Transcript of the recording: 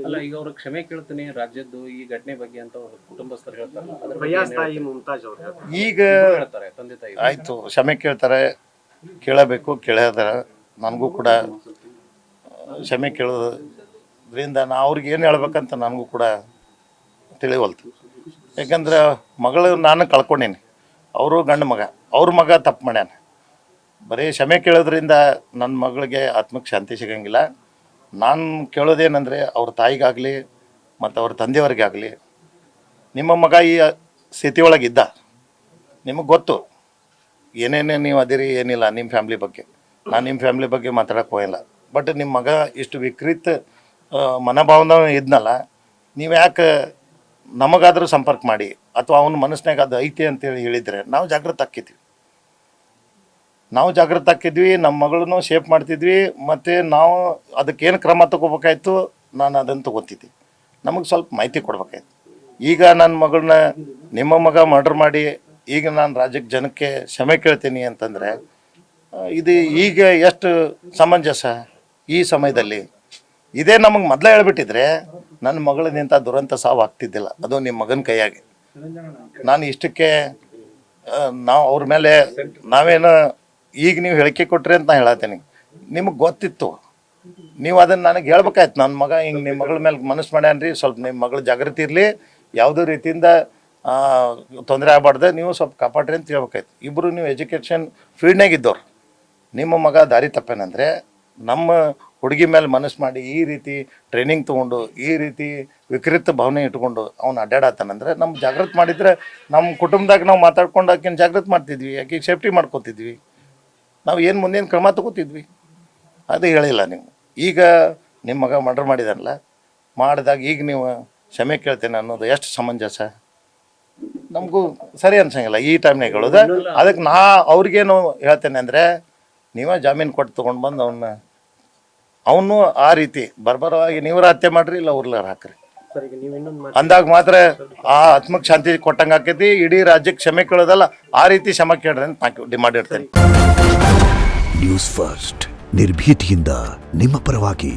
ಅಲ್ಲ ಈಗ ಅವರು ಕ್ಷಮೆ ಕೇಳ್ತೀನಿ ರಾಜ್ಯದ್ದು ಈ ಘಟನೆ ಬಗ್ಗೆ ಅಂತ ಅವ್ರ ಕುಟುಂಬಸ್ಥರು ಹೇಳ್ತಾರಲ್ಲ, ಅದ್ರ ಬಗ್ಗೆ ಫಯಾಜ್ ತಾಯಿ ಮುಮ್ತಾಜ್ ಅವ್ರು ಹೇಳ್ತಾರೆ. ಈಗ ಹೇಳ್ತಾರೆ ತಂದೆ ತಾಯಿ. ಆಯಿತು, ಕ್ಷಮೆ ಕೇಳ್ತಾರೆ, ಕೇಳಬೇಕು, ಕೇಳ್ಯಾರ. ನನಗೂ ಕೂಡ ಕ್ಷಮೆ ಕೇಳೋದ್ರಿಂದ ನಾ ಅವ್ರಿಗೆ ಏನು ಹೇಳ್ಬೇಕಂತ ನನಗೂ ಕೂಡ ತಿಳಿವಲ್ತು. ಯಾಕಂದ್ರೆ ಮಗಳು ನಾನು ಕಳ್ಕೊಂಡೀನಿ, ಅವರು ಗಂಡು ಮಗ, ಅವ್ರ ಮಗ ತಪ್ಪು ಮಾಡ್ಯಾನ. ಬರೀ ಕ್ಷಮೆ ಕೇಳೋದ್ರಿಂದ ನನ್ನ ಮಗಳಿಗೆ ಆತ್ಮಕ್ಕೆ ಶಾಂತಿ ಸಿಗಂಗಿಲ್ಲ. ನಾನು ಕೇಳೋದೇನೆಂದರೆ ಅವ್ರ ತಾಯಿಗಾಗಲಿ ಮತ್ತು ಅವ್ರ ತಂದೆಯವ್ರಿಗಾಗಲಿ, ನಿಮ್ಮ ಮಗ ಈ ಸ್ಥಿತಿಯೊಳಗಿದ್ದ, ನಿಮಗೆ ಗೊತ್ತು ಏನೇನೇ ನೀವು ಅದಿರಿ ಏನಿಲ್ಲ ನಿಮ್ಮ ಫ್ಯಾಮ್ಲಿ ಬಗ್ಗೆ. ನಾನು ನಿಮ್ಮ ಫ್ಯಾಮ್ಲಿ ಬಗ್ಗೆ ಮಾತಾಡೋಕ್ಕೆ ಹೋಗಿಲ್ಲ. ಬಟ್ ನಿಮ್ಮ ಮಗ ಇಷ್ಟು ವಿಕೃತ ಮನೋಭಾವನ ಇದ್ನಲ್ಲ, ನೀವು ಯಾಕೆ ನಮಗಾದರೂ ಸಂಪರ್ಕ ಮಾಡಿ ಅಥವಾ ಅವನ ಮನಸ್ಸಿನಾಗ ಅದು ಐತಿ ಅಂತೇಳಿ ಹೇಳಿದರೆ ನಾವು ಜಾಗೃತ ಆಕ್ಕಿದ್ವಿ, ನಮ್ಮ ಮಗಳನ್ನು ಶೇಪ್ ಮಾಡ್ತಿದ್ವಿ. ಮತ್ತು ನಾವು ಅದಕ್ಕೇನು ಕ್ರಮ ತಗೋಬೇಕಾಯ್ತು ನಾನು ಅದನ್ನು ತೊಗೋತಿದ್ದೆ. ನಮಗೆ ಸ್ವಲ್ಪ ಮಾಹಿತಿ ಕೊಡ್ಬೇಕಾಯ್ತು. ಈಗ ನನ್ನ ಮಗಳನ್ನ ನಿಮ್ಮ ಮಗ ಮರ್ಡರ್ ಮಾಡಿ ಈಗ ನಾನು ರಾಜ್ಯಕ್ಕೆ ಜನಕ್ಕೆ ಕ್ಷಮೆ ಕೇಳ್ತೀನಿ ಅಂತಂದರೆ ಇದು ಈಗ ಎಷ್ಟು ಸಮಂಜಸ ಈ ಸಮಯದಲ್ಲಿ? ಇದೇ ನಮಗೆ ಮೊದಲೇ ಹೇಳ್ಬಿಟ್ಟಿದ್ರೆ ನನ್ನ ಮಗಳನ್ನಿಂತ ದುರಂತ ಸಾವು ಆಗ್ತಿದ್ದಿಲ್ಲ. ಅದು ನಿಮ್ಮ ಮಗನ ಕೈಯಾಗಿ. ನಾನು ಇಷ್ಟಕ್ಕೆ ನಾವು ಅವ್ರ ಮೇಲೆ ನಾವೇನು ಈಗ ನೀವು ಹೇಳಿಕೆ ಕೊಟ್ರಿ ಅಂತ ನಾನು ಹೇಳತ್ತೀನಿ. ನಿಮಗೆ ಗೊತ್ತಿತ್ತು, ನೀವು ಅದನ್ನು ನನಗೆ ಹೇಳ್ಬೇಕಾಯ್ತು. ನನ್ನ ಮಗ ಹಿಂಗೆ ನಿಮ್ಮ ಮಗಳ ಮೇಲೆ ಮನಸ್ಸು ಮಾಡ್ಯಾನ್ರಿ, ಸ್ವಲ್ಪ ನಿಮ್ಮ ಮಗಳ ಜಾಗೃತಿ ಇರಲಿ, ಯಾವುದೇ ರೀತಿಯಿಂದ ತೊಂದರೆ ಆಗಬಾರ್ದು, ನೀವು ಸ್ವಲ್ಪ ಕಾಪಾಡ್ರಿ ಅಂತ ಹೇಳ್ಬೇಕಾಯ್ತು. ಇಬ್ಬರು ನೀವು ಎಜುಕೇಷನ್ ಫೀಲ್ಡ್ನಾಗ ಇದ್ದವ್ರು. ನಿಮ್ಮ ಮಗ ದಾರಿ ತಪ್ಪೇನಂದರೆ ನಮ್ಮ ಹುಡುಗಿ ಮೇಲೆ ಮನಸ್ಸು ಮಾಡಿ ಈ ರೀತಿ ಟ್ರೈನಿಂಗ್ ತೊಗೊಂಡು ಈ ರೀತಿ ವಿಕೃತ ಭಾವನೆ ಇಟ್ಕೊಂಡು ಅವ್ನು ಅಡ್ಡಾಡತ್ತಾನಂದ್ರೆ ನಮ್ಮ ಜಾಗೃತಿ ಮಾಡಿದರೆ ನಮ್ಮ ಕುಟುಂಬದಾಗ ನಾವು ಮಾತಾಡ್ಕೊಂಡು ಆಕೆನ ಜಾಗೃತಿ ಮಾಡ್ತಿದ್ವಿ, ಆಕೆಗೆ ಸೇಫ್ಟಿ ಮಾಡ್ಕೋತಿದ್ವಿ, ನಾವು ಏನು ಮುಂದಿನ ಕ್ರಮ ತಗೋತಿದ್ವಿ. ಅದು ಹೇಳಿಲ್ಲ ನೀವು. ಈಗ ನಿಮ್ಮ ಮಗ ಮರ್ಡರ್ ಮಾಡಿದಾನಲ್ಲ, ಮಾಡಿದಾಗ ಈಗ ನೀವು ಕ್ಷಮೆ ಕೇಳ್ತೇನೆ ಅನ್ನೋದು ಎಷ್ಟು ಸಮಂಜಸ? ನಮಗೂ ಸರಿ ಅನ್ಸಂಗಿಲ್ಲ ಈ ಟೈಮ್ನಾಗ ಹೇಳೋದು. ಅದಕ್ಕೆ ನಾ ಅವ್ರಿಗೇನು ಹೇಳ್ತೇನೆ ಅಂದರೆ, ನೀವೇ ಜಾಮೀನು ಕೊಟ್ಟು ತೊಗೊಂಡು ಬಂದು ಅವನು ಆ ರೀತಿ ಬರ್ಬರವಾಗಿ ನೀವ್ರ ಹತ್ಯೆ ಮಾಡ್ರಿ, ಇಲ್ಲ ಉರ್ಲಾರ ಹಾಕ್ರಿ ಅಂದಾಗ ಮಾತ್ರ ಆ ಆತ್ಮಕ್ಕೆ ಶಾಂತಿ ಕೊಟ್ಟಂಗೆ ಆಕೈತಿ. ಇಡೀ ರಾಜ್ಯಕ್ಕೆ ಕ್ಷಮೆ ಕೇಳೋದಲ್ಲ, ಆ ರೀತಿ ಕ್ಷಮೆ ಕೇಳ್ರಿ ಅಂತ ಡಿಮಾಂಡ್ ಇರ್ತೇನೆ. ನ್ಯೂಸ್ ಫಸ್ಟ್, ನಿರ್ಭೀತಿಯಿಂದ ನಿಮ್ಮ ಪರವಾಗಿ.